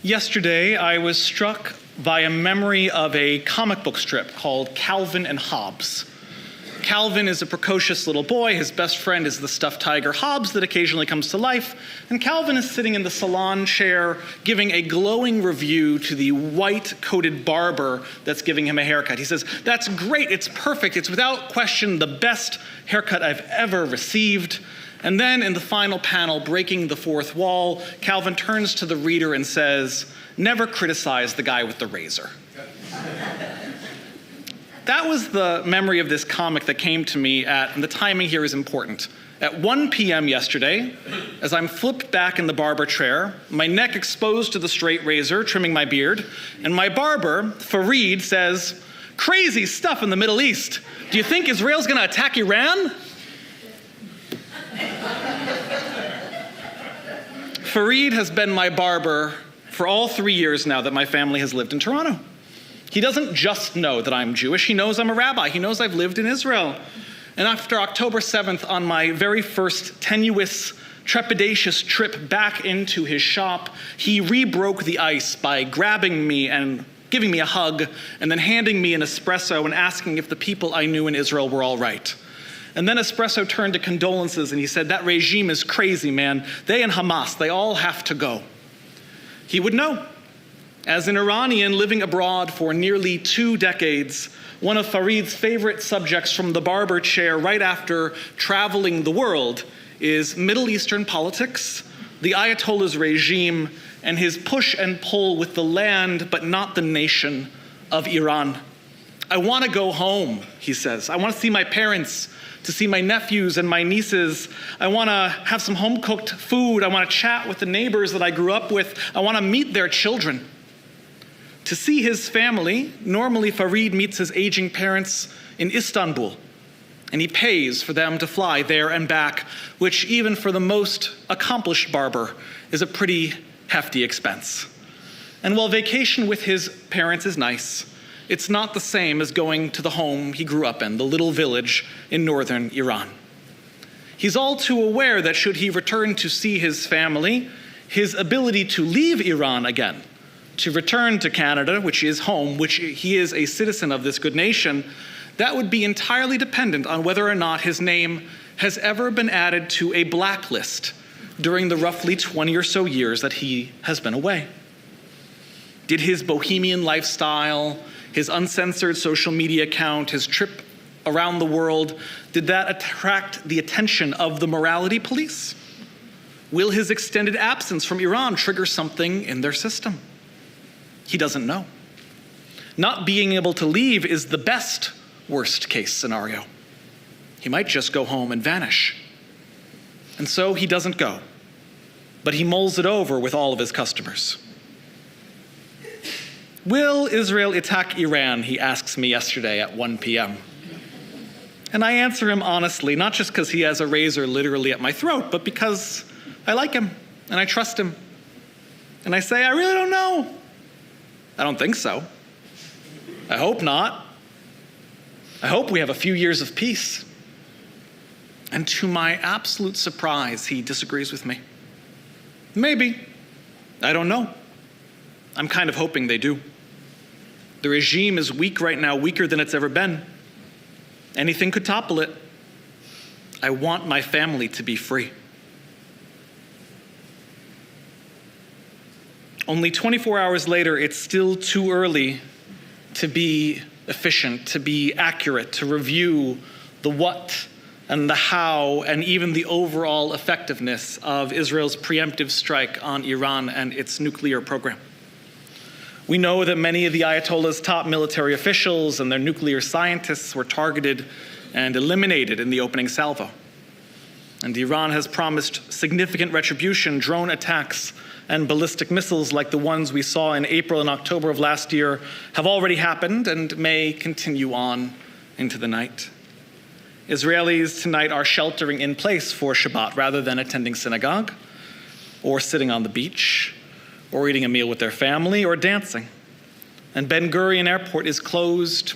Yesterday, I was struck by a memory of a comic book strip called Calvin and Hobbes. Calvin is a precocious little boy. His best friend is the stuffed tiger Hobbes that occasionally comes to life. And Calvin is sitting in the salon chair giving a glowing review to the white-coated barber that's giving him a haircut. He says, "That's great, it's perfect, it's without question the best haircut I've ever received." And then in the final panel, breaking the fourth wall, Calvin turns to the reader and says, "Never criticize the guy with the razor." That was the memory of this comic that came to me and the timing here is important. At 1 p.m. yesterday, as I'm flipped back in the barber chair, my neck exposed to the straight razor, trimming my beard, and my barber, Fareed, says, "Crazy stuff in the Middle East. Do you think Israel's gonna attack Iran?" Fareed has been my barber for all 3 years now that my family has lived in Toronto. He doesn't just know that I'm Jewish, he knows I'm a rabbi, he knows I've lived in Israel. And after October 7th, on my very first tenuous, trepidatious trip back into his shop, he re-broke the ice by grabbing me and giving me a hug, and then handing me an espresso and asking if the people I knew in Israel were all right. And then Espresso turned to condolences and he said, "That regime is crazy, man. They and Hamas, they all have to go." He would know. As an Iranian living abroad for nearly 2 decades, one of Fareed's favorite subjects from the barber chair right after traveling the world is Middle Eastern politics, the Ayatollah's regime, and his push and pull with the land, but not the nation, of Iran. "I want to go home," he says. "I want to see my parents, to see my nephews and my nieces. I want to have some home-cooked food. I want to chat with the neighbors that I grew up with. I want to meet their children." To see his family, normally Fareed meets his aging parents in Istanbul, and he pays for them to fly there and back, which even for the most accomplished barber is a pretty hefty expense. And while vacation with his parents is nice, it's not the same as going to the home he grew up in, the little village in northern Iran. He's all too aware that should he return to see his family, his ability to leave Iran again, to return to Canada, which is home, which he is a citizen of this good nation, that would be entirely dependent on whether or not his name has ever been added to a blacklist during the roughly 20 or so years that he has been away. Did his bohemian lifestyle, his uncensored social media account, his trip around the world, did that attract the attention of the morality police? Will his extended absence from Iran trigger something in their system? He doesn't know. Not being able to leave is the best worst case scenario. He might just go home and vanish. And so he doesn't go, but he mulls it over with all of his customers. "Will Israel attack Iran?" he asks me yesterday at 1 p.m. And I answer him honestly, not just because he has a razor literally at my throat, but because I like him and I trust him. And I say, "I really don't know. I don't think so. I hope not. I hope we have a few years of peace." And to my absolute surprise, he disagrees with me. "Maybe. I don't know. I'm kind of hoping they do. The regime is weak right now, weaker than it's ever been. Anything could topple it. I want my family to be free." Only 24 hours later, it's still too early to be efficient, to be accurate, to review the what and the how and even the overall effectiveness of Israel's preemptive strike on Iran and its nuclear program. We know that many of the Ayatollah's top military officials and their nuclear scientists were targeted and eliminated in the opening salvo. And Iran has promised significant retribution. Drone attacks and ballistic missiles like the ones we saw in April and October of last year have already happened and may continue on into the night. Israelis tonight are sheltering in place for Shabbat rather than attending synagogue or sitting on the beach or eating a meal with their family, or dancing. And Ben Gurion Airport is closed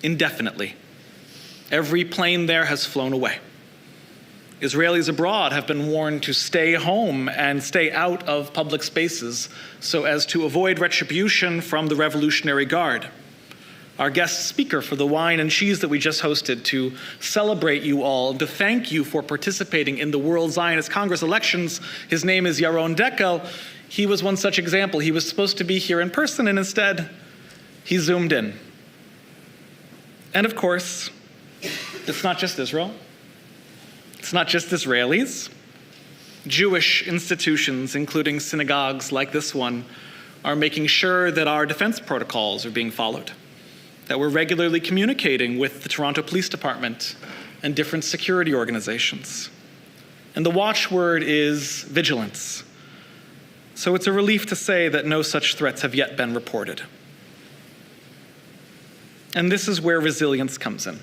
indefinitely. Every plane there has flown away. Israelis abroad have been warned to stay home and stay out of public spaces so as to avoid retribution from the Revolutionary Guard. Our guest speaker for the wine and cheese that we just hosted to celebrate you all and to thank you for participating in the World Zionist Congress elections, his name is Yaron Dekel. He was one such example. He was supposed to be here in person, and instead, he zoomed in. And of course, it's not just Israel. It's not just Israelis. Jewish institutions, including synagogues like this one, are making sure that our defense protocols are being followed, that we're regularly communicating with the Toronto Police Department and different security organizations. And the watchword is vigilance. So it's a relief to say that no such threats have yet been reported. And this is where resilience comes in.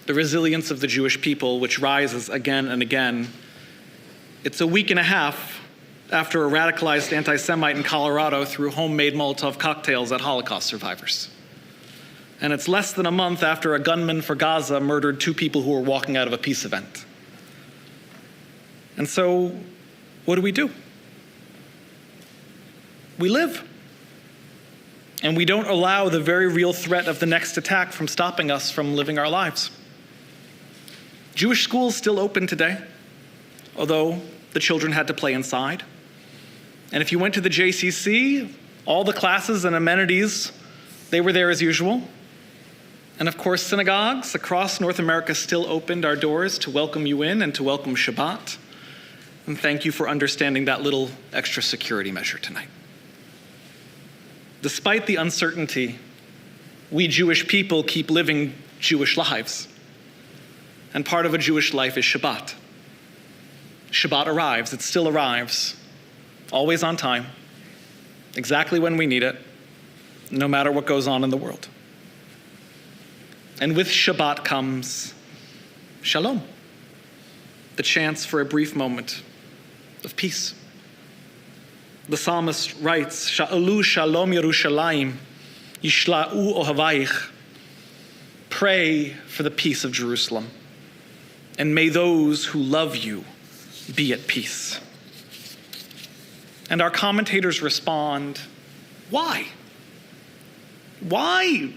The resilience of the Jewish people, which rises again and again. It's a week and a half after a radicalized anti-Semite in Colorado threw homemade Molotov cocktails at Holocaust survivors. And it's less than a month after a gunman for Gaza murdered 2 people who were walking out of a peace event. And so, what do? We live. And we don't allow the very real threat of the next attack from stopping us from living our lives. Jewish schools still open today, although the children had to play inside. And if you went to the JCC, all the classes and amenities, they were there as usual. And of course, synagogues across North America still opened our doors to welcome you in and to welcome Shabbat. And thank you for understanding that little extra security measure tonight. Despite the uncertainty, we Jewish people keep living Jewish lives. And part of a Jewish life is Shabbat. Shabbat arrives, it still arrives, always on time, exactly when we need it, no matter what goes on in the world. And with Shabbat comes shalom, the chance for a brief moment of peace. The psalmist writes, Sha'alu shalom Yerushalayim, yishla'u ohavayich. Pray for the peace of Jerusalem, and may those who love you be at peace. And our commentators respond, why? Why,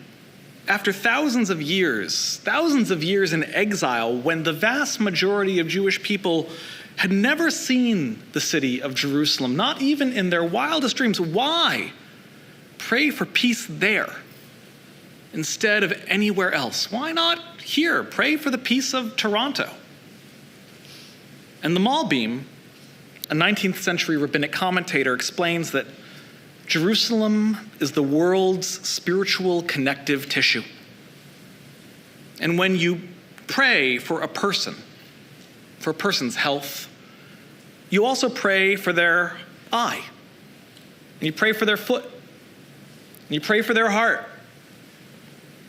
after thousands of years in exile, when the vast majority of Jewish people had never seen the city of Jerusalem, not even in their wildest dreams, why pray for peace there instead of anywhere else? Why not here? Pray for the peace of Toronto. And the Malbim, a 19th century rabbinic commentator, explains that Jerusalem is the world's spiritual connective tissue. And when you pray for a person's health, you also pray for their eye, and you pray for their foot, and you pray for their heart.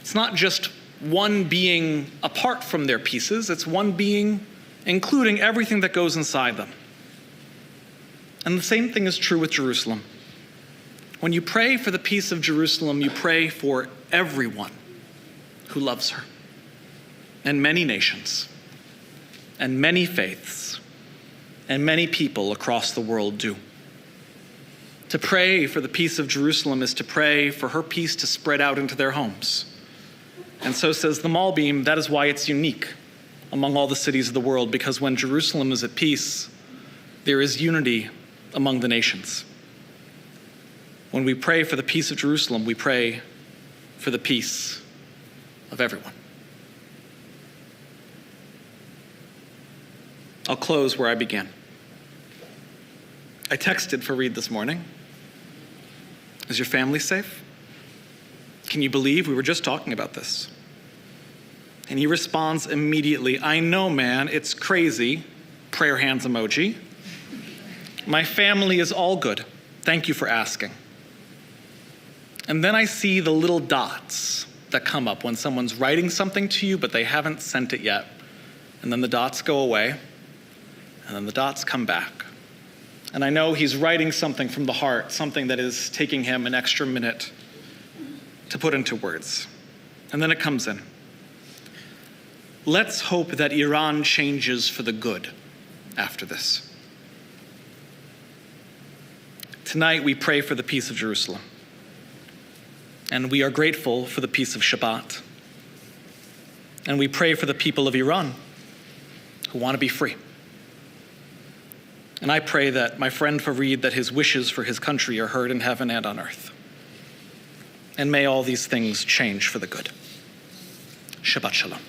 It's not just one being apart from their pieces, it's one being including everything that goes inside them. And the same thing is true with Jerusalem. When you pray for the peace of Jerusalem, you pray for everyone who loves her, and many nations, and many faiths, and many people across the world do. To pray for the peace of Jerusalem is to pray for her peace to spread out into their homes. And so says the Malbim, that is why it's unique among all the cities of the world, because when Jerusalem is at peace, there is unity among the nations. When we pray for the peace of Jerusalem, we pray for the peace of everyone. I'll close where I began. I texted Fareed this morning. Is your family safe? Can you believe we were just talking about this? And he responds immediately, I know, man, it's crazy. Prayer hands emoji. My family is all good. Thank you for asking. And then I see the little dots that come up when someone's writing something to you, but they haven't sent it yet. And then the dots go away, and then the dots come back. And I know he's writing something from the heart, something that is taking him an extra minute to put into words. And then it comes in. let's hope that Iran changes for the good after this. Tonight we pray for the peace of Jerusalem. And we are grateful for the peace of Shabbat. And we pray for the people of Iran who want to be free. And I pray that my friend Fareed, that his wishes for his country are heard in heaven and on earth. And may all these things change for the good. Shabbat Shalom.